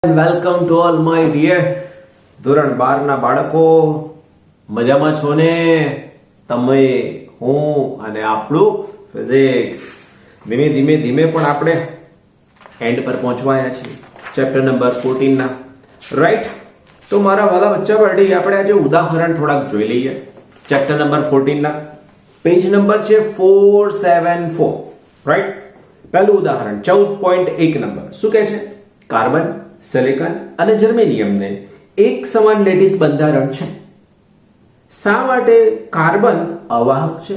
Welcome to all my dear ધોરણ 12 ના બાળકો, મજામાં છો ને? તમે, હું અને આપણું ફિઝિક્સ ધીમે ધીમે ધીમે પણ આપણે એન્ડ પર પહોંચવાયા છીએ, ચેપ્ટર નંબર 14 ના. રાઈટ? તો મારા વાલા બચ્ચા પાર્ટી, આપણે આજે ઉદાહરણ થોડાક જોઈ લઈએ. ચેપ્ટર નંબર 14 ના પેજ નંબર છે 474. રાઈટ? પહેલું ઉદાહરણ 14.1 નંબર શું કહે છે? કાર્બન, સિલિકોન અને જર્મેનિયમને એક સમાન લેટિસ બંધારણ છે. શા માટે કાર્બન અવાહક છે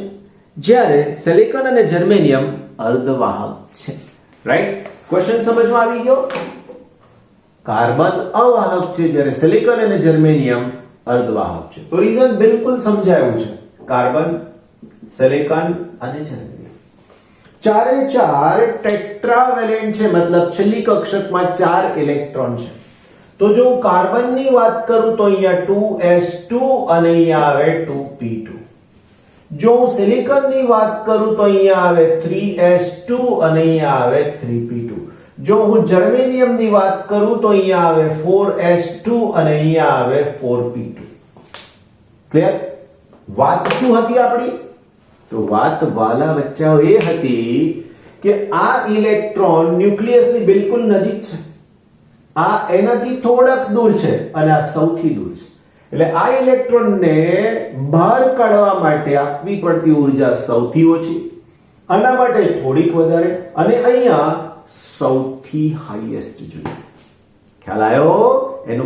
જ્યારે સિલિકોન અને જર્મેનિયમ અર્ધવાહક છે? રાઈટ? ક્વેશ્ચન સમજમાં આવી ગયો? કાર્બન અવાહક છે જ્યારે સિલિકોન અને જર્મેનિયમ અર્ધવાહક છે. તો રીઝન બિલકુલ સમજાયું છે. કાર્બન, સિલિકોન અને જર્મેનિયમ ચારે ચાર ટેટ્રાવેલેન્ટ છે, મતલબ છેલ્લી કક્ષકમાં 4 ઇલેક્ટ્રોન છે. તો જો હું કાર્બનની વાત કરું તો અહીંયા 2s2 અને અહીંયા આવે 2p2. જો હું સિલિકોનની વાત કરું તો અહીંયા આવે 3s2 અને અહીંયા આવે 3p2. જો હું જર્મેનિયમની વાત કરું તો અહીંયા આવે 4s2 અને અહીંયા આવે 4p2. ક્લિયર? વાત શું હતી આપણી? તો વાત વાલા બચ્ચાઓ એ હતી કે આ ઇલેક્ટ્રોન ન્યુક્લિયસની બિલકુલ નજીક છે, આ એનાથી થોડાક દૂર છે અને આ સૌથી દૂર છે. એટલે આ ઇલેક્ટ્રોનને બહાર કાઢવા માટે આપવી પડતી ઉર્જા સૌથી ઓછી, આના માટે થોડીક વધારે અને અહીંયા સૌથી હાઈએસ્ટ જોઈએ. ખ્યાલ આવ્યો? એનો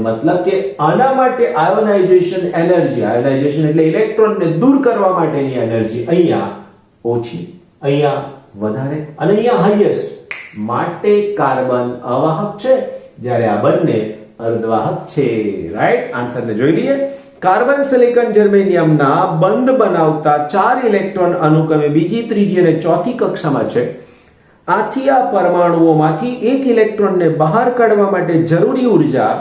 મતલબ કે આના માટે આયોનાઇઝેશન એનર્જી, આયોનાઇઝેશન એટલે ઇલેક્ટ્રોનને દૂર કરવા માટેની એનર્જી અહીંયા ઓછી, અહીંયા વધારે અને અહીંયા હાઈએસ્ટ. માટે કાર્બન અવાહક છે જ્યારે આ બંને અર્ધવાહક છે. રાઈટ? આન્સરને જોઈ લઈએ. કાર્બન, સિલિકોન, જર્મેનિયમના બંધ બનાવતા 4 ઇલેક્ટ્રોન અનુક્રમે બીજી, ત્રીજી અને ચોથી કક્ષામાં છે. આથી આ પરમાણુઓમાંથી એક ઇલેક્ટ્રોનને બહાર કાઢવા માટે જરૂરી ઉર્જા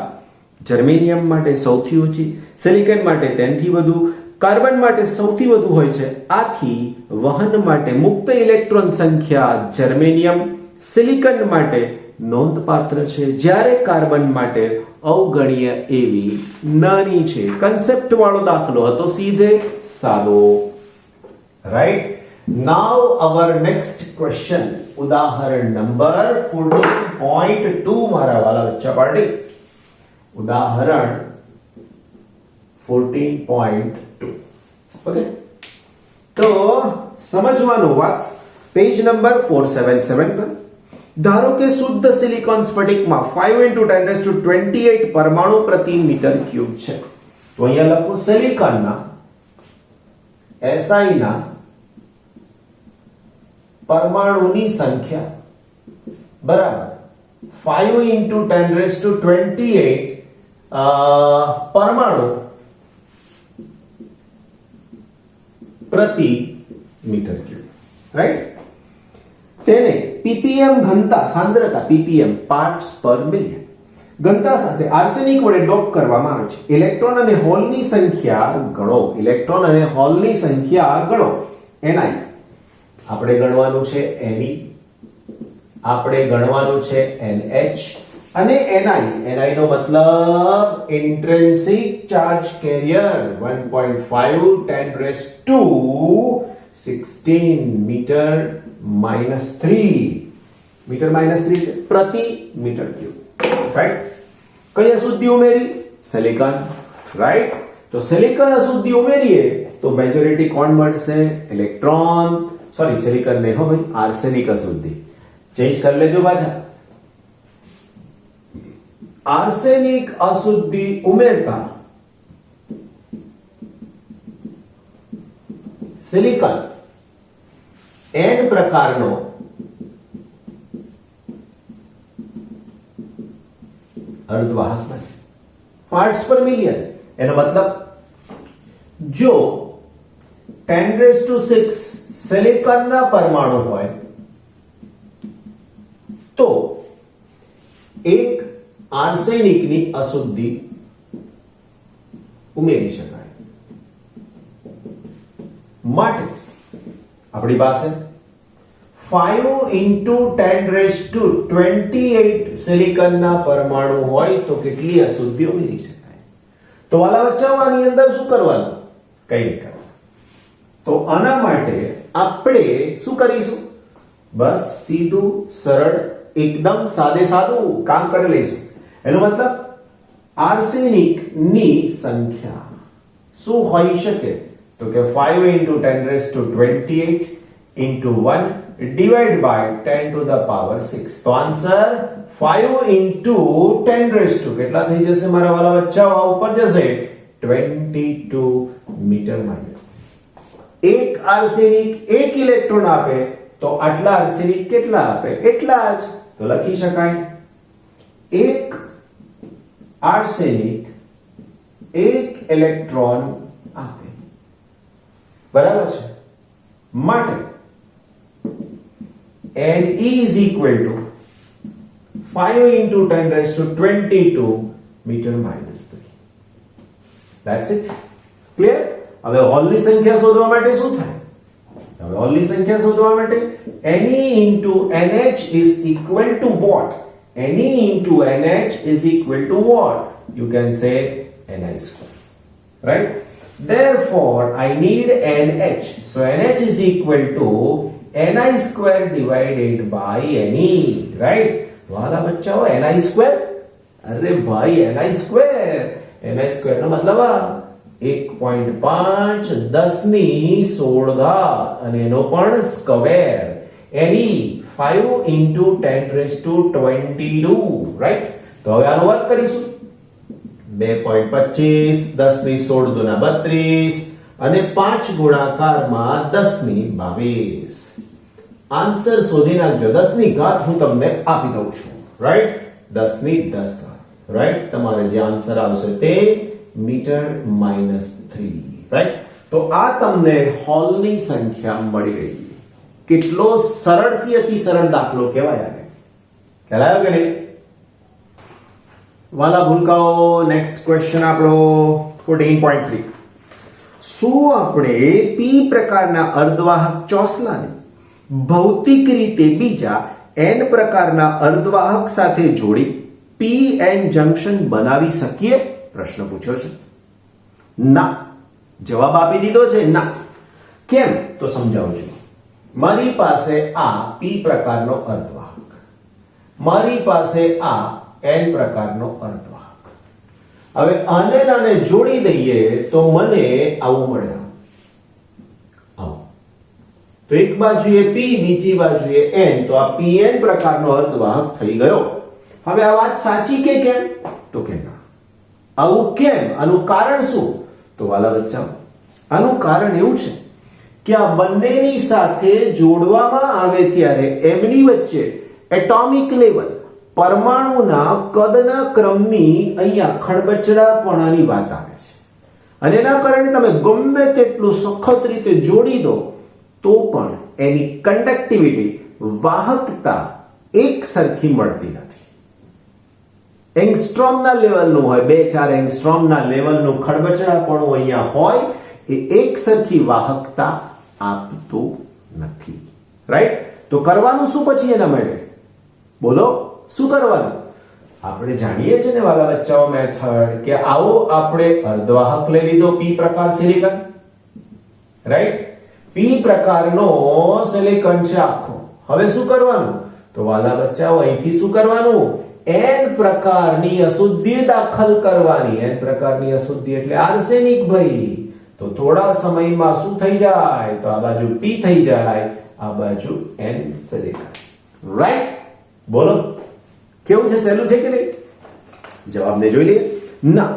જર્મેનિયમ માટે સૌથી ઓછી, સિલિકોન માટે તેનાથી વધુ, કાર્બન માટે સૌથી વધુ હોય છે. આથી વહન માટે મુક્ત ઇલેક્ટ્રોન સંખ્યા જર્મેનિયમ, સિલિકોન માટે નોંધપાત્ર છે જ્યારે કાર્બન માટે અવગણ્ય એવી નાની છે. કન્સેપ્ટ વાળો દાખલો હતો, સીધે સાદો. રાઈટ? નાઉ અવર નેક્સ્ટ ક્વેશ્ચન, ઉદાહરણ નંબર 14.2 મારા વાલા બચ્ચા પાર્ટી. ઉદાહરણ 14.2. ઓકે, તો સમજવાનું વાત પેજ નંબર 477 પર. ધારો કે શુદ્ધ સિલિકોન સ્ફટિકમાં 5 × 1028 પરમાણુ પ્રતિ મીટર ક્યુબ છે. તો અહીંયા લખું સિલિકોનના Si ના પરમાણુની સંખ્યા બરાબર 5 × 1028 પરમાણુ પ્રતિ મીટર ક્યુબ. રાઈટ? તેને ppm ઘનતા, સાંદ્રતા ppm પાર્ટ્સ પર મિલિયન ઘનતા સાથે આર્સેનિક વડે ડોપ કરવામાં આવે છે. ઇલેક્ટ્રોન અને હોલની સંખ્યા ગણો. ઇલેક્ટ્રોન અને હોલની સંખ્યા ગણો. ni આપણે ગણવાનું છે, ne આપણે ગણવાનું છે, nh અને ni નો મતલબ ઇન્ટ્રિન્સિક ચાર્જ કેરિયર 1.5 10⁻16 મીટર -3 પ્રતિ મીટર ક્યુબ. રાઈટ? કઈ અશુદ્ધિ ઉમેરી? સિલિકોન. રાઈટ? તો સિલિકોન અશુદ્ધિ ઉમેરીએ તો મેજોરિટી કોણ મળશે? ઇલેક્ટ્રોન. સોરી, સિલિકોન નહીં હો ભાઈ, આર્સેનિક અશુદ્ધિ. ચેન્જ કરી લેજો પાછા. આર્સેનિક અશુદ્ધિ ઉમેરતા સિલિકોન N પ્રકારનો અર્ધવાહક બને. પાર્ટ્સ પર મિલિયન એનો મતલબ જો 10⁶ સિલિકોનના પરમાણુ હોય તો એક આર્સેનિકની અશુદ્ધિ ઉમેરી શકાય. માટે આપણી પાસે 5 into 10 raised to 28 સિલિકોનના પરમાણુ હોય તો કેટલી અશુદ્ધિઓ મેળવી શકાય? તો વાલા બચ્ચાઓ આની અંદર શું કરવાનું? કંઈ નહીં કરવાનું. તો આના માટે આપણે શું કરીશું? બસ સીધું સરળ એકદમ સાદે સાદું કામ કરી લઈશું. એનો મતલબ આર્સેનિક ની સંખ્યા શું હોઈ શકે? તો કે 5 into 10 raised to 28 into 1 divided by 10 to the power 6. તો આન્સર 5 into 10 raised to કેટલા થઈ જશે મારા વાલા બચ્ચાઓ? આ ઉપર જશે 22 મીટર માઇનસ. એક આર્સેનિક એક ઇલેક્ટ્રોન આપે તો આટલા આર્સેનિક કેટલા આપે? એટલા જ. તો લખી શકાય એક આર્સેનિક એક ઇલેક્ટ્રોન આપે. બરાબર છે? માટે and E is equal to 5 into 10 raised to 22 meter minus 3. That's it. Clear? હવે હોલની સંખ્યા શોધવા માટે શું થાય? હવે હોલની સંખ્યા શોધવા માટે Ne into NH is equal to what? Ne into NH is equal to what? You can say Ni square. Right? Therefore, I need NH. So NH is equal to Ni square divided by Ne. Right? वाला बच्चा हो Ni square. अरे भाई Ni square. Ni square નો મતલબ 1.5 10 ની 16 ઘાત અને એનો પણ square. Ne 5 into 10 raised to 22. Right? તો હવે આનો વર્ક કરીશું. 2.25 10 ની 16 દુના 32 અને 5 ગુણાકારમાં 10 ની 22. આન્સર શોધી નાખજો. 10 ની ઘાત હું તમને આપી દઉં છું. રાઈટ? 10 ની 10 ઘાત. રાઈટ? તમારે જે આન્સર આવશે તે મીટર માઇનસ 3. રાઈટ? તો આ તમને હોલની સંખ્યા મળી ગઈ. કેટલો સરળથી અતિ સરળ દાખલો કહેવાય આને. ખ્યાલ આવ્યો કે નહીં? વાલા ભૂલકાઓ, નેક્સ્ટ ક્વેશ્ચન આપણો 14.3. શું આપણે P પ્રકારના અર્ધવાહક ચોસલાને ભૌતિક રીતે બીજા N પ્રકારના અર્ધવાહક સાથે જોડી PN જંક્શન બનાવી શકીએ? પ્રશ્ન પૂછ્યો છે. ના. જવાબ આપી દીધો છે ના. કેમ? તો સમજાવું છું. મારી પાસે આ P પ્રકારનો અર્ધવાહક, મારી પાસે આ N પ્રકારનો અર્ધવાહક. હવે આને નાને જોડી દઈએ તો મને આવું મળે. આવું. તો એક બાજુએ P બીજી બાજુએ N, તો આ PN પ્રકારનો અર્ધવાહક થઈ ગયો. હવે આ વાત સાચી કે કેમ? તો કે ના. આવું કેમ? આનું કારણ શું? તો વાલા બચ્ચા, આનું કારણ એવું છે કે આ બંનેની સાથે જોડવામાં આવે ત્યારે એમની વચ્ચે એટોમિક લેવલ પરમાણુના કદના ક્રમની અહીંયા ખડબચડાપણાની વાત આવે છે. અને એના કારણે તમે ગમે તેટલું સખત રીતે જોડી દો તો પણ એની કન્ડક્ટિવિટી, વાહકતા એક સરખી મળતી નથી. એંગસ્ટ્રોમના લેવલનું હોય, 2-4 એંગસ્ટ્રોમના લેવલનું ખડબચડાપણું અહીંયા હોય, એ એક સરખી વાહકતા આપતું નથી. રાઈટ? તો કરવાનું શું પછી એના માટે? બોલો, શું કરવાનું? આપણે જાણીએ છીએ ને વાલા બચ્ચાઓ મેથડ કે આવો આપણે અર્ધવાહક લઈ લીધો P પ્રકાર સિલિકોન. રાઈટ? P પ્રકારનો સિલિકોન છે આખો. હવે શું કરવાનું? તો વાલા બચ્ચાઓ અહીંથી શું કરવાનું? N પ્રકારની અશુદ્ધિ દાખલ કરવાની. N પ્રકારની અશુદ્ધિ એટલે આર્સેનિક ભાઈ. તો થોડા સમયમાં શું થઈ જાય? તો આ બાજુ P થઈ જાય, આ બાજુ N સિલિકોન. રાઈટ? બોલો, કેવું છે? સહેલું છે કે નહીં? જવાબને જોઈ લઈએ. ના.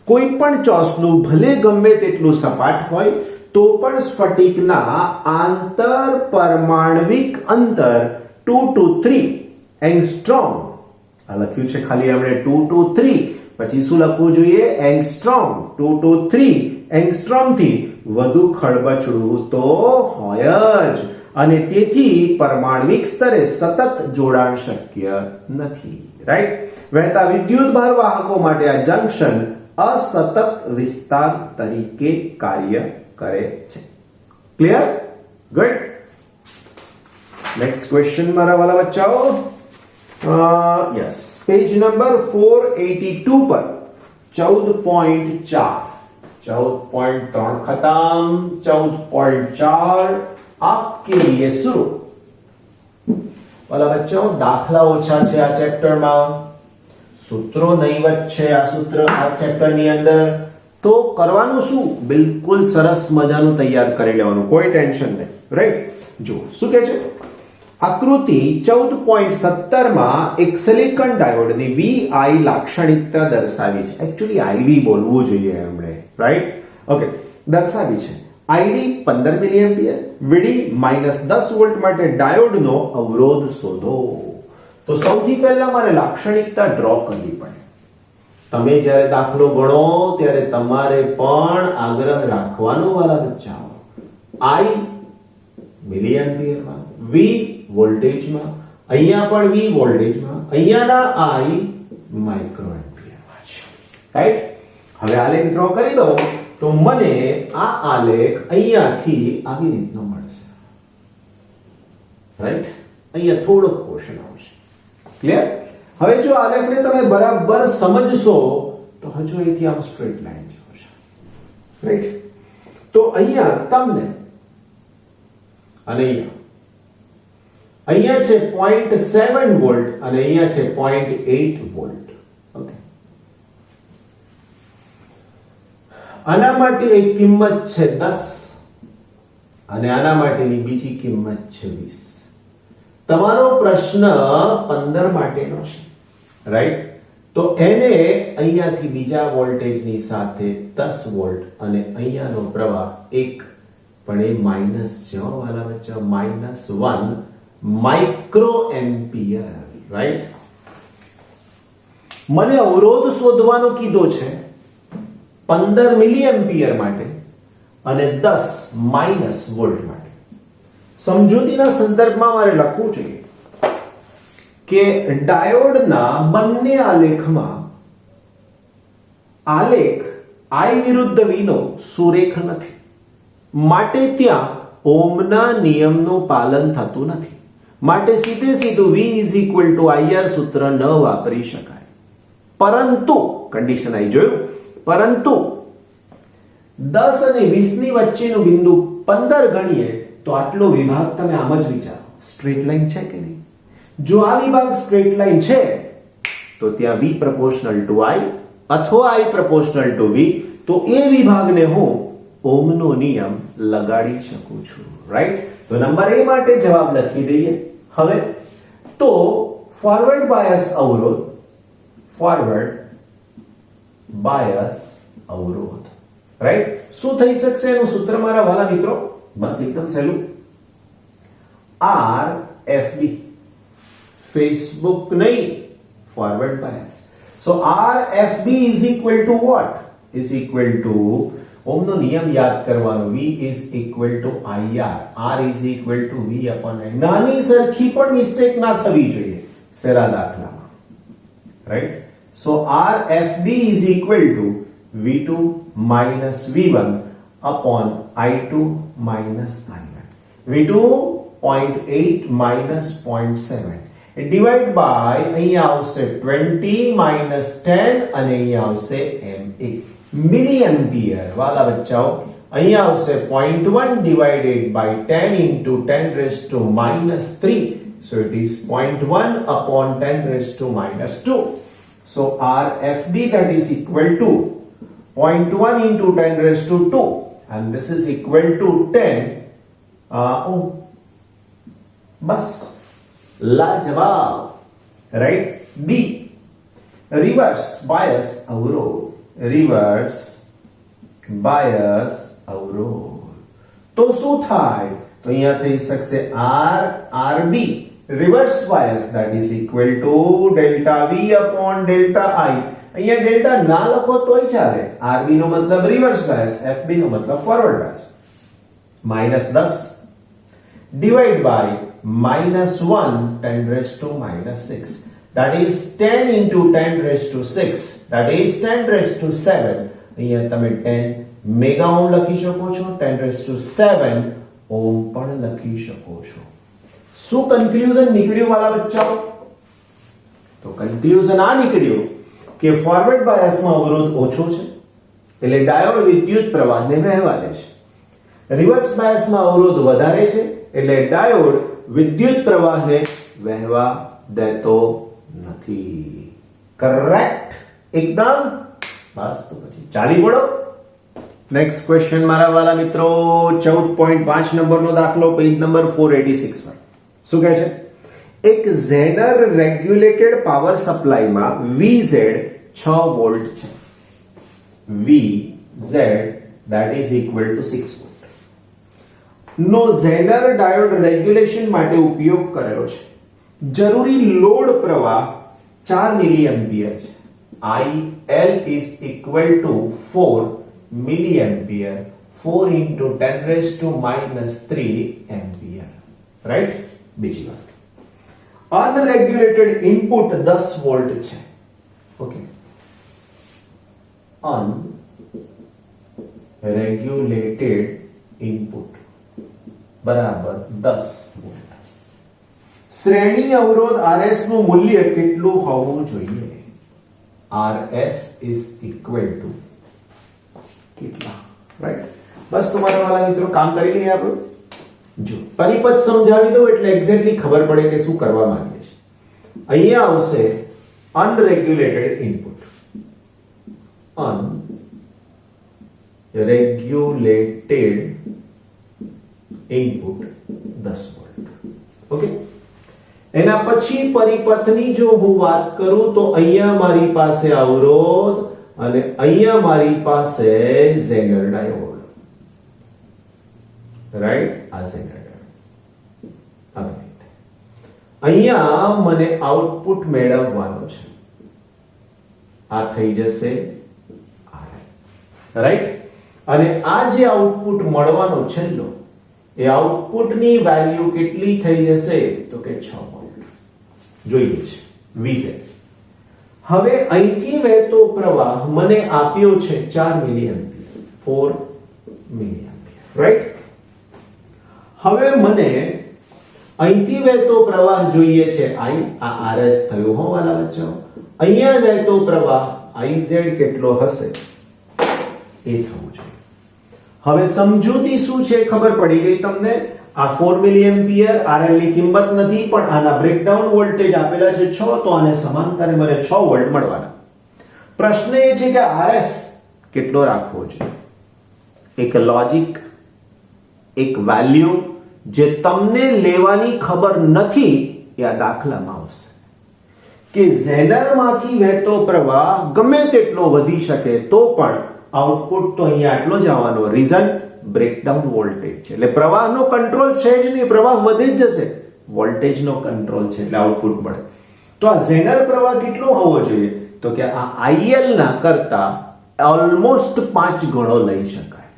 કોઈ પણ ચોસલું ભલે ગમે તેટલું સપાટ હોય તો પણ સ્ફટિકના આંતર પરમાણવિક અંતર 2 to 3 એંગસ્ટ્રોમ. આ લખ્યું છે ખાલી આપણે 2 to 3, પછી શું લખવું જોઈએ? એંગસ્ટ્રોમ. 2 to 3 એંગસ્ટ્રોમ થી વધુ ખડબચડું તો હોય જ, અને તેથી પરમાણવિક સ્તરે સતત જોડાણ શક્ય નથી. રાઈટ? વહેતા વિદ્યુત ભાર વાહકો માટે આ જંક્શન અસતત વિસ્તાર તરીકે કાર્ય કરે છે. ક્લિયર? ગુડ. नेक्स्ट क्वेश्चन मारा वाला बच्चाओ, यस, पेज नंबर 482 पर 14.4 14.3 खत्म, 14.4 आपके लिए शुरू वाला बच्चों। दाखला ओछा છે આ ચેપ્ટરમાં, સૂત્રો નહીવત છે આ સૂત્ર આ ચેપ્ટરની અંદર, તો કરવાનું શું? બિલકુલ સરસ મજાનું તૈયાર કરી લેવાનું, કોઈ ટેન્શન નહીં, રાઈટ? જો શું કહે છે, આકૃતિ 14.17 માં એક સિલિકોન ડાયોડની VI લાક્ષણિકતા દર્શાવી છે. એકચ્યુઅલી IV બોલવું જોઈએ એમણે, રાઈટ? ઓકે, દર્શાવી છે. ID 15 મિલિએમ્પિયર, VD -10 વોલ્ટ માટે ડાયોડનો અવરોધ શોધો. તો સૌથી પહેલા મારે લાક્ષણિકતા ડ્રો કરવી પડે. તમે જ્યારે દાખલો ગણો ત્યારે તમારે પણ આગ્રહ રાખવાનો વાલા બચ્ચાઓ. I મિલિએમ્પિયરમાં, V વોલ્ટેજમાં, અહીંયા પણ V વોલ્ટેજમાં, અહીંયાના I માઇક્રો એમ્પિયરમાં છે, રાઈટ? હવે આલેખ ડ્રો કરી દો તો મને આ આલેખ અહીંયાથી આવી રીતનો મળશે, રાઈટ? અહીંયા થોડોક પોર્શન આવશે, ક્લિયર? હવે જો આલેખને તમે બરાબર સમજશો તો હજુ અહીંથી આમ સ્ટ્રેટ લાઈન છે, રાઈટ? તો અહીંયા તમને અને અહીંયા છે 0.7 વોલ્ટ અને અહીંયા છે 0.8 વોલ્ટ. ઓકે, આના માટે એક કિંમત છે 10 અને આના માટેની બીજી કિંમત છે 20. તમારો પ્રશ્ન 15 માટેનો છે, રાઈટ? તો એને અહીંયાથી બીજા વોલ્ટેજની સાથે 10 વોલ્ટ અને અહીંયાનો પ્રવાહ 1 પણ એ માઈનસ છે વાલા બચ્ચા, -1 માઇક્રો એમ્પિયર, રાઈટ? મને અવરોધ શોધવાનો કીધો છે 15 મિલિએમ્પિયર માટે અને 10 માઇનસ વોલ્ટ માટે. સમજૂતીના સંદર્ભમાં મારે લખવું જોઈએ કે ડાયોડના બંને આલેખમાં આલેખ I વિરુદ્ધ V નો સુરેખ નથી, માટે ત્યાં ઓહમના નિયમનું પાલન થતું નથી, માટે સીધે સીધું V IR સૂત્ર ન વાપરી શકાય. પરંતુ કન્ડિશન આવી જોયું, પરંતુ 10 અને 20 ની વચ્ચેનું બિંદુ 15 ગણીએ તો આટલો વિભાગ તમે આમ જ વિચારો, સ્ટ્રેટ લાઈન છે કે નહીં? જો આ વિભાગ સ્ટ્રેટ લાઈન છે તો ત્યાં V proportional to I અથવા I proportional to V, તો એ વિભાગને હું ઓહમનો નિયમ લગાડી શકું છું, રાઈટ? તો નંબર A માટે જવાબ લખી દઈએ. હવે તો ફોરવર્ડ બાયસ અવરોધ, ફોરવર્ડ બાયસ અવરોધ, રાઈટ? શું થઈ શકશે એનું સૂત્ર મારા વાલા મિત્રો? બસ એકદમ સહેલું, RFB, ફેસબુક નહીં, forward bias. So RFB is equal to what? Is equal to, ઓહમનો નિયમ યાદ કરવાનો, V is equal to IR, R is equal to V upon I. નાની સરખી પણ મિસ્ટેક ના થવી જોઈએ સેરા દાખલામાં, right? So RFB is equal to V2 minus V1 upon I2 minus I1. V2 0.8 minus 0.7. Divide by, અહીંયા આવશે 20 minus 10 અને અહીંયા આવશે MA. મિલિએમ્પિયર વાલા બચ્ચાઓ, અહીંયા આવશે 0.1 divided by 10 into 10 raised to minus 3. So it is 0.1 upon 10 raised to minus 2. So RFB that is equal to 0.1 into 10 raised to 2 and this is equal to 10 bas la jawab, right? B, reverse bias avrodh, reverse bias avrodh. તો શું થાય? તો અહીંયા થઈ શકશે RB, reverse bias that is equal to delta V upon delta I. અહીંયા delta ના લખો તોય ચાલે. RB નો મતલબ રિવર્સ બાયસ, FB નો મતલબ forward bias. -10 divided by -1 10 raised to -6. That is 10 into 10 raised to 6. That is 10 raised to 7. અહીંયા તમે 10 mega ohm લખી શકો છો, 10 raised to 7 ઓહ્મ પણ લખી શકો છો. શું કન્ક્લુઝન નીકળ્યું વાલા બચ્ચાઓ? તો કન્ક્લુઝન આ નીકળ્યું કે ફોરવર્ડ બાયસમાં અવરોધ ઓછો છે એટલે ડાયોડ વિદ્યુત પ્રવાહને વહેવા દે છે. રિવર્સ બાયસમાં અવરોધ વધારે છે એટલે ડાયોડ વિદ્યુત પ્રવાહને વહેવા દેતો નથી. કરેક્ટ? એકદમ. બસ તો પછી ચાલી પડો. નેક્સ્ટ ક્વેશ્ચન મારા વાલા મિત્રો, 14.5 નંબરનો દાખલો, પેજ નંબર 486 પર. શું કહે છે? એક ઝેનર રેગ્યુલેટેડ પાવર સપ્લાયમાં VZ 6 વોલ્ટ છે. VZ that is equal to 6 volt નો ઝેનર ડાયોડ રેગ્યુલેશન માટે ઉપયોગ કરેલો છે. જરૂરી લોડ પ્રવાહ 4 મિલિએમ્પિયર છે. IL is equal to 4 milliampere, 4 into 10 raised to minus 3 ampere. Right? બીજી વાત, અનરેગ્યુલેટેડ ઇનપુટ 10 વોલ્ટ છે. ઓકે, અનરેગ્યુલેટેડ ઇનપુટ બરાબર 10 વોલ્ટ. શ્રેણી અવરોધ RS નું મૂલ્ય કેટલું હોવું જોઈએ? RS is equal to કેટલા? રાઈટ? બસ તમારા વાલા મિત્રો કામ કરી લઈએ આપણે. જો પરિપથ સમજાવી દઉં એટલે એક્ઝેક્ટલી ખબર પડે કે શું કરવા માંગીએ છીએ. અહીંયા આવશે અનરેગ્યુલેટેડ ઇનપુટ, અનરેગ્યુલેટેડ ઇનપુટ 10 વોલ્ટ. ઓકે, એના પછી પરિપથની જો હું વાત કરું તો અહીંયા મારી પાસે અવરોધ અને અહીંયા મારી પાસે ઝેનર ડાયોડ. રાઈટ? આ ઝેનર ડાયોડ. અહીંયા મને આઉટપુટ મેળવવાનો છે. આ થઈ જશે રાઈટ? અને આ જે આઉટપુટ મળવાનો છેલ્લો, એ આઉટપુટની વેલ્યુ કેટલી થઈ જશે? તો કે 6 વોલ્ટ જોઈએ છે VZ. હવે અહીંથી વહેતો પ્રવાહ મને આપ્યો છે 4 મિલિએમ્પિયર, 4 મિલિએમ્પિયર. રાઈટ? હવે મને અહીંથી વહેતો પ્રવાહ જોઈએ છે I. આ RS થયો હો વાલા બચ્ચાઓ. અહીંયા વહેતો પ્રવાહ IZ કેટલો હશે એ થવું જોઈએ. હવે સમજૂતી શું છે ખબર પડી ગઈ તમને? આ 4 મિલિએમ્પિયર RL ની કિંમત નથી, પણ આના બ્રેકડાઉન વોલ્ટેજ આપેલા છે 6, તો આને સમાંતરે મને 6 વોલ્ટ મળવાના. પ્રશ્ન એ છે કે RS કેટલો રાખવો જોઈએ? એક લોજિક, એક વેલ્યુ જે તમને લેવાની ખબર નથી એ આ દાખલામાં આવશે કે ઝેનરમાંથી વહેતો પ્રવાહ ગમે તેટલો વધી શકે તો પણ આઉટપુટ તો અહીંયા આટલો જ આવવાનો. રીઝન? બ્રેકડાઉન વોલ્ટેજ છે એટલે પ્રવાહનો કંટ્રોલ છે જ નહીં, પ્રવાહ વધી જ જશે. વોલ્ટેજનો કંટ્રોલ છે એટલે આઉટપુટ મળે. તો આ ઝેનર પ્રવાહ કેટલો હોવો જોઈએ? તો કે આ IL ના કરતા ઓલમોસ્ટ 5 ગણો લઈ શકાય.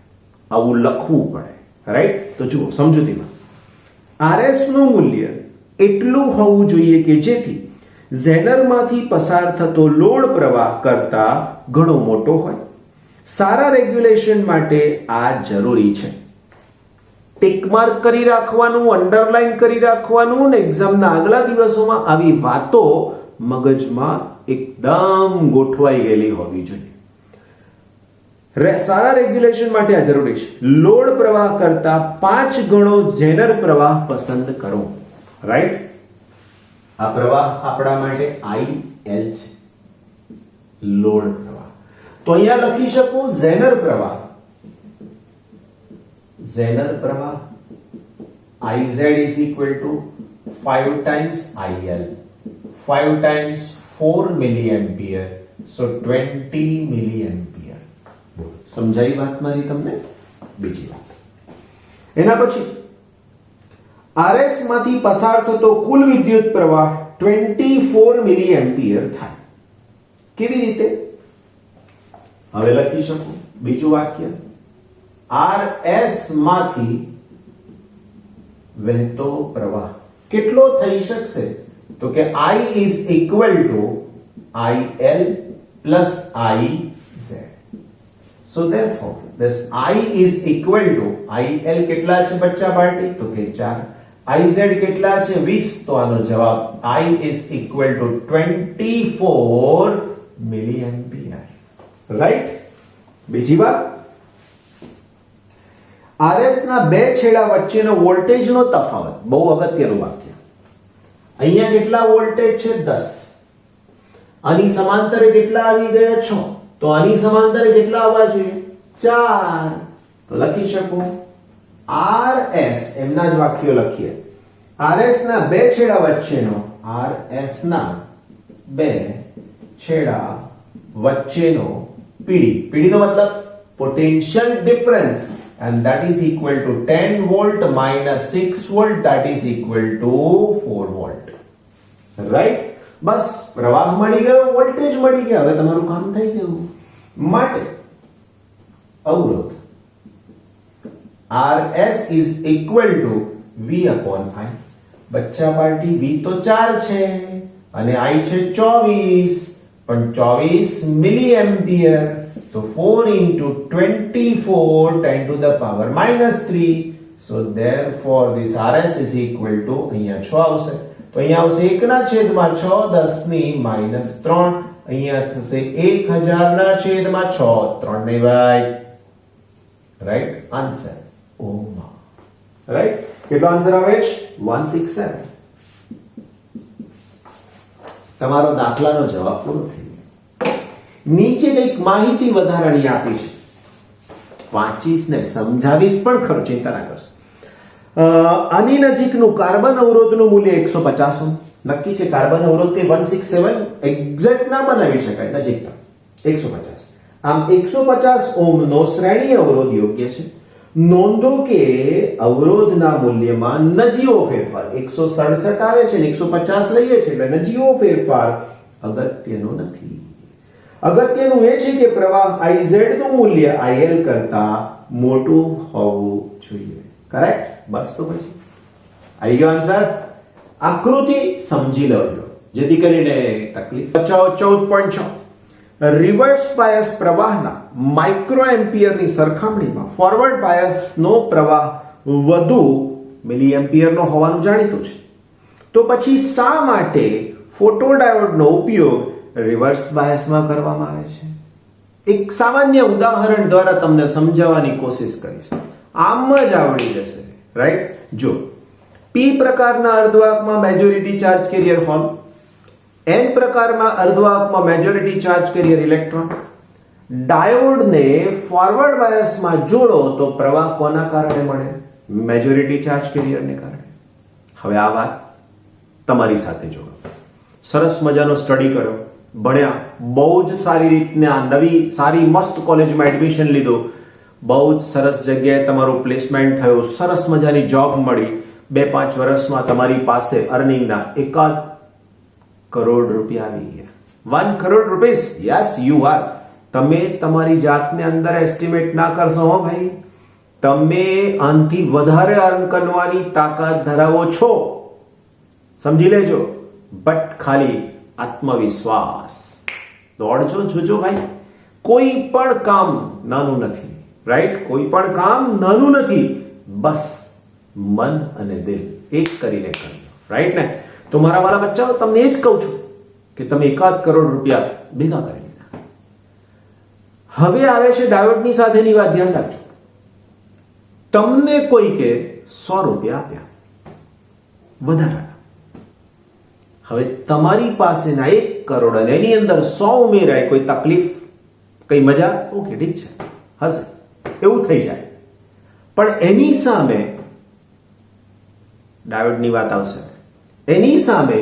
આવું લખવું પડે. રાઈટ? તો જુઓ સમજૂતીમાં, RS નું મૂલ્ય એટલું હોવું જોઈએ કે જેથી ઝેનરમાંથી પસાર થતો લોડ પ્રવાહ કરતા ઘણો મોટો હોય. સારા રેગ્યુલેશન માટે આ જરૂરી છે. ટિક માર્ક કરી રાખવાનું, અંડરલાઈન કરી રાખવાનું, અને એક્ઝામના આગલા દિવસોમાં આવી વાતો મગજમાં એકદમ ગોઠવાઈ ગયેલી હોવી જોઈએ. સારા રેગ્યુલેશન માટે આ જરૂરી છે. લોડ પ્રવાહ કરતા 5 ગણો ઝેનર પ્રવાહ પસંદ કરો. રાઈટ? આ પ્રવાહ આપણા માટે IL છે, લોડ પ્રવાહ. તો અહીંયા લખી શકું ઝેનર પ્રવાહ, ઝેનર પ્રવાહ IZ is equal to 5 times IL, 5 times 4 milliampere, so 20 milliampere. સમજાઈ વાત મારી તમને? બીજી વાત, એના પછી RS માંથી પસાર થતો કુલ વિદ્યુત પ્રવાહ 24 મિલિએમ્પિયર થાય. કેવી રીતે? હવે લખી શકું બીજું વાક્ય, RS માંથી વહેતો પ્રવાહ કેટલો થઈ શકશે? તો કે I is equal to IL plus IZ. So therefore this I is equal to IL કેટલા છે બચ્ચા પાર્ટી? તો કે 4. IZ કેટલા છે 20, તો આનો જવાબ I is equal to 24 milliampere. Right? બીજી વાત, RS ના બે છેડા વચ્ચેનો વોલ્ટેજનો તફાવત, બહુ અગત્યનું વાક્ય. અહીંયા કેટલા વોલ્ટેજ છે 10, આની સમાંતરે કેટલા આવી ગયા 6, તો આની સમાંતરે કેટલા આવવા જોઈએ 4. તો લખી શકો RS, એમના જ વાક્યો લખીએ. RS ના બે છેડા વચ્ચેનો, RS ના બે છેડા વચ્ચેનો PD, PD નો મતલબ potential difference, and that is equal to 10 volt minus 6 volt, that is equal to 4 volt. Right? બસ પ્રવાહ મળી ગયો, વોલ્ટેજ મળી ગયા, હવે તમારું કામ થઈ ગયું. માટે અવરોધ RS is equal to V upon I. બચ્ચા પાર્ટી V તો 4 છે અને I છે 24, પણ 24 મિલી એમ્પિયર, તો 4 into 24 10 to the power minus 3. So therefore this RS is equal to, અહીંયા 6 આવશે, તો અહીંયા આવશે 1 ના છેદમાં 6, 10 ની minus 3, અહીંયા થશે 1000 ના છેદમાં 6, 3 ને ભાઈ. Right answer ohm. રાઈટ? કેટલો આન્સર આવે છે 167. તમારો દાખલાનો જવાબ પૂરો થઈ ગયો. નીચે કંઈક માહિતી વધારાની આપી છે, વાંચીશ ને સમજાવીશ પણ ખરો, ચિંતા ના કરશો. આની નજીકનું કાર્બન અવરોધનું મૂલ્ય 150 ઓહ્મ. નક્કી છે કાર્બન અવરોધ કે 167 એક્ઝેક્ટ ના બનાવી શકાય, નજીકના 150. આમ 150 ઓહ્મનો શ્રેણી અવરોધ યોગ્ય છે. નોંધો કે અવરોધના મૂલ્યમાં નજીવો ફેરફાર 167 આવે છે ને 150 લઈએ છે, એટલે નજીવો ફેરફાર અગત્યનો નથી. અગત્યનું એ છે કે પ્રવાહ IZ નું મૂલ્ય IL કરતા મોટું હોવું જોઈએ. કરેક્ટ? બસ તો પછી આવી ગયો આન્સર. આકૃતિ સમજી લેજો જેથી કરીને તકલીફ. 14.6 રિવર્સ બાયસ પ્રવાહના માઇક્રો એમ્પિયરની સરખામણીમાં ફોરવર્ડ બાયસનો પ્રવાહ વધુ મિલી એમ્પિયરનો હોવાનું જાણીતું છે. તો પછી શા માટે ફોટોડાયોડનો ઉપયોગ રિવર્સ બાયસમાં કરવામાં આવે છે? એક સામાન્ય ઉદાહરણ દ્વારા તમને સમજાવવાની કોશિશ કરીશ, આમ જ આવડી જશે. રાઈટ? જો P પ્રકારના અર્ધવાહકમાં majority charge carrier hole, N પ્રકારના અર્ધવાહકમાં મેજોરિટી ચાર્જ કેરિયર ઇલેક્ટ્રોન. ડાયોડને ફોરવર્ડ બાયસમાં જોડો તો પ્રવાહ કોના કારણે મળે? મેજોરિટી ચાર્જ કેરિયરને કારણે. હવે આ વાત તમારી સાથે જોડો. સરસ મજાનો સ્ટડી કર્યો, ભણ્યા, બહુ જ સારી રીતના નવી સારી મસ્ત કોલેજમાં એડમિશન લીધું, બહુ જ સરસ જગ્યાએ તમારું પ્લેસમેન્ટ થયું, સરસ મજાની જોબ મળી, 2-5 વર્ષમાં તમારી પાસે અર્નિંગના 1 કરોડ રૂપિયા આવી ગયા. 1 crore rupees. Yes you are. તમે તમારી જાતને અંદર એસ્ટિમેટ ના કરશો હો ભાઈ, તમે આનથી વધારે અર્ન કરવાની તાકાત ધરાવો છો, સમજી લેજો. બટ ખાલી આત્મવિશ્વાસ, દોડજો જોજો ભાઈ. કોઈ પણ કામ નાનું નથી. રાઈટ? કોઈ પણ કામ નાનું નથી, બસ મન અને દિલ એક કરીને કરજો. રાઈટ ને? તો મારા વાલા બચ્ચાઓ, તમને એ જ કહું છું કે તમે 1 કરોડ રૂપિયા ભેગા કરી લીધા. હવે આવે છે ડાયોડની સાથેની વાત, ધ્યાન રાખજો. તમને કોઈ કે 100 રૂપિયા આપ્યા વધારાના, હવે તમારી પાસેના 1 કરોડ અને એની અંદર 100 ઉમેરાય, કોઈ તકલીફ, કઈ મજા? ઓકે, ઠીક છે, હશે, એવું થઈ જાય. પણ એની સામે ડાયોડની વાત આવશે. એની સામે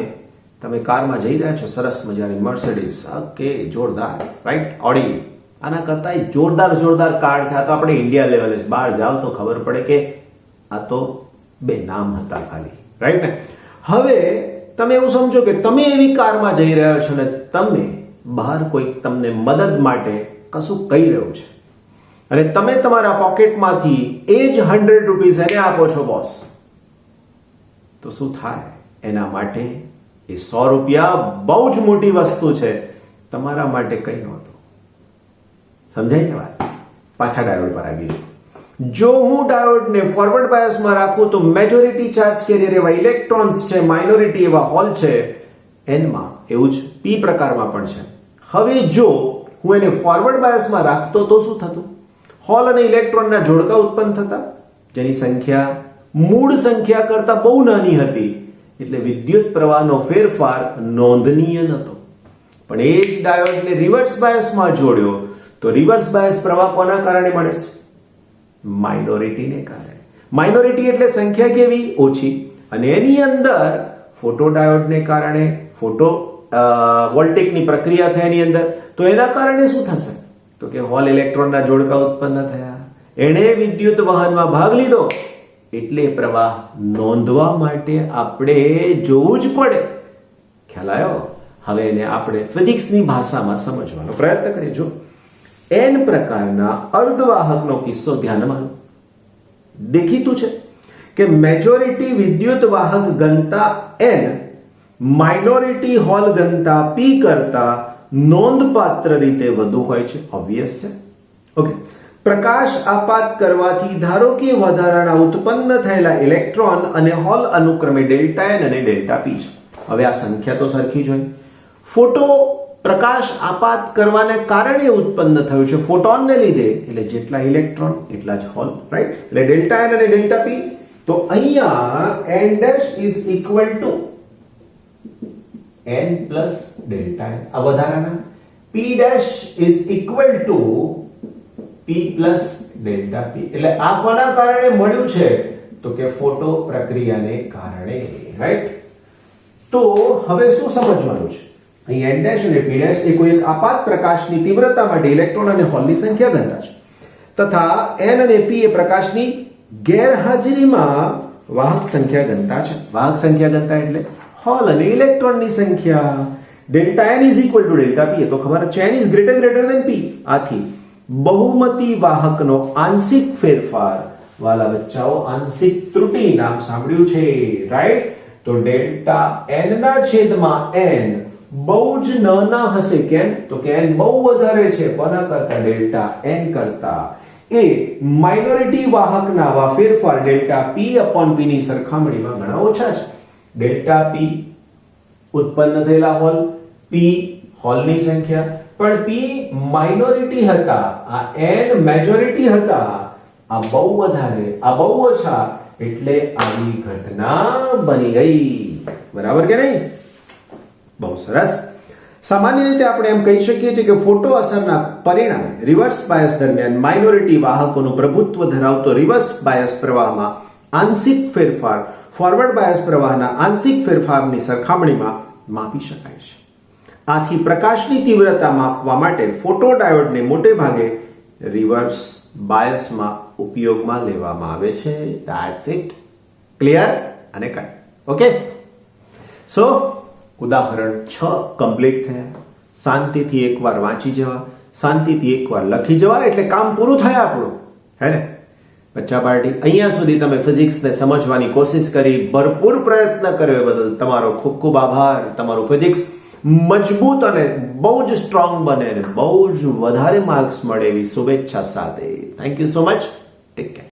તમે કારમાં જઈ રહ્યા છો, સરસ મજાની મર્સિડીઝ, ઓકે, જોરદાર, રાઈટ, ઓડી, આના કરતા જોરદાર કાર છે. આ તો આપણે ઇન્ડિયા લેવલે છે, બહાર જાવ તો ખબર પડે કે આ તો 2 નામ હતા ખાલી. રાઈટ ને? હવે તમે એવું સમજો કે તમે એવી કારમાં જઈ રહ્યા છો ને તમે બહાર કોઈ તમને મદદ માટે કશું કહી રહ્યું છે અને તમે તમારા પોકેટમાંથી એ જ 100 રૂપીસ એને આપો છો બોસ, તો શું થાય? એના માટે એ 100 રૂપિયા બહુ જ મોટી વસ્તુ છે, તમારા માટે કંઈ નહોતું. સમજાય ને વાત? પાછા ડાયોડ પર આવી છું. જો હું ડાયોડને ફોરવર્ડ બાયસમાં રાખું તો મેજોરિટી ચાર્જ કેરિયર એવા ઇલેક્ટ્રોન્સ છે, માઇનોરિટી એવા હોલ છે એનમાં, એવું જ પી પ્રકારમાં પણ છે. હવે જો હું એને ફોરવર્ડ બાયસમાં રાખતો તો શું થતું? હોલ અને ઇલેક્ટ્રોનના જોડકા ઉત્પન્ન થતા, જેની સંખ્યા મૂળ સંખ્યા કરતા બહુ નાની હતી, એટલે વિદ્યુત પ્રવાહનો ફેરફાર નોંધનીય નહોતો. પણ એ જ ડાયોડને રિવર્સ બાયસમાં જોડ્યો તો રિવર્સ બાયસ પ્રવાહ કોના કારણે મળે છે? માઇનોરિટીને કારણે. માઇનોરિટી એટલે સંખ્યા કેવી? ઓછી. અને એની અંદર ફોટોડાયોડને કારણે ફોટો વોલ્ટેકની પ્રક્રિયા થઈ એની અંદર, તો એના કારણે શું થશે? તો કે હોલ ઇલેક્ટ્રોનના જોડકા ઉત્પન્ન થયા, એણે વિદ્યુત વહનમાં ભાગ લીધો, એટલે પ્રવાહ નોંધવા માટે આપણે જોવું જ પડે. ખ્યાલ આવ્યો? હવે એને આપણે ફિઝિક્સની ભાષામાં સમજવાનો પ્રયત્ન કરીએ. જો n પ્રકારના અર્ધવાહકનો કિસ્સો ધ્યાનમાં લો. દેખીતું છે કે મેજોરિટી વિદ્યુત વાહક ઘનતા n માઇનોરિટી હોલ ઘનતા p કરતા નોંધપાત્ર રીતે વધુ હોય છે. ઓબ્વિયસ છે. ઓકે. પ્રકાશ આપાત કરવાથી ધારો કે વધારાના ઉત્પન્ન થયેલા ઇલેક્ટ્રોન અને હોલ અનુક્રમે ડેલ્ટા n અને ડેલ્ટા p છે. હવે આ સંખ્યા તો સરખી જ હોય. ફોટો પ્રકાશ આપાત કરવાને કારણે ઉત્પન્ન થયું છે, ફોટોનને લીધે, એટલે જેટલા ઇલેક્ટ્રોન એટલા જ હોલ, રાઈટ? એટલે ડેલ્ટા n અને ડેલ્ટા p. તો અહીંયા n dash is equal two n plus delta n, આ વધારાના. p dash is equal two p plus delta p. એટલે આ કોના કારણે મળ્યું છે? તો કે ફોટો પ્રક્રિયાને કારણે, રાઈટ? તો હવે શું સમજવાનું છે? અહીં n ડેશ અને p ડેશ એ કોઈ એક આપાત પ્રકાશની તીવ્રતા માટે ઇલેક્ટ્રોન અને હોલની સંખ્યા ઘનતા છે, તથા n અને p એ પ્રકાશની ગેરહાજરીમાં વાહક સંખ્યા ઘનતા છે. વાહક સંખ્યા ઘનતા એટલે હોલ અને ઇલેક્ટ્રોનની સંખ્યા. Delta n is equal to delta p, એ તો ખબર છે. n is greater than p. આથી બહુમતી વાહકનો આંશિક ફેરફાર, વાલા બચ્ચાઓ, આંશિક ત્રુટિ નામ સાંભળ્યું છે, રાઈટ? તો ડેલ્ટા n ના છેદમાં n બહુ જ નાના હશે. કેમ? તો કે n બહુ વધારે છે કોના કરતા? ડેલ્ટા n કરતા. એ માઇનોરિટી વાહકના આવા ફેરફાર ડેલ્ટા p અપોન p ની સરખામણીમાં ઘણા ઓછા છે. ડેલ્ટા p ઉત્પન્ન થયેલા હોલ, p હોલની સંખ્યા, પણ p માઇનોરિટી હતા, આ n મેજોરિટી હતા. આ બહુ વધારે, આ બહુ ઓછા, એટલે આવી ઘટના બની ગઈ. બરાબર કે નહીં? બહુ સરસ. સામાન્ય રીતે આપણે એમ કહી શકીએ છીએ કે ફોટો અસરના પરિણામે રિવર્સ બાયસ દરમિયાન માઇનોરિટી વાહકોનું પ્રભુત્વ ધરાવતો રિવર્સ બાયસ પ્રવાહમાં આંશિક ફેરફાર ફોરવર્ડ બાયસ પ્રવાહના આંશિક ફેરફારની સરખામણીમાં માપી શકાય છે. આથી પ્રકાશની તીવ્રતા માપવા માટે ફોટોડાયોડને મોટે ભાગે રિવર્સ બાયસમાં ઉપયોગમાં લેવામાં આવે છે. That's it. ક્લિયર અને કટ. ઓકે. સો ઉદાહરણ 6 કમ્પ્લીટ થયા. શાંતિથી એકવાર વાંચી જવા, શાંતિથી એકવાર લખી જવા, એટલે કામ પૂરું થાય આપણું, હે ને? બચ્ચા પાર્ટી, અહીંયા સુધી તમે ફિઝિક્સને સમજવાની કોશિશ કરી, ભરપૂર પ્રયત્ન કર્યો, એ બદલ તમારો ખૂબ ખૂબ આભાર. તમારું ફિઝિક્સ મજબૂત અને બહુ જ સ્ટ્રોંગ બને અને બહુ જ વધારે માર્ક્સ મળે એવી શુભેચ્છા સાથે. Thank you so much. Take care.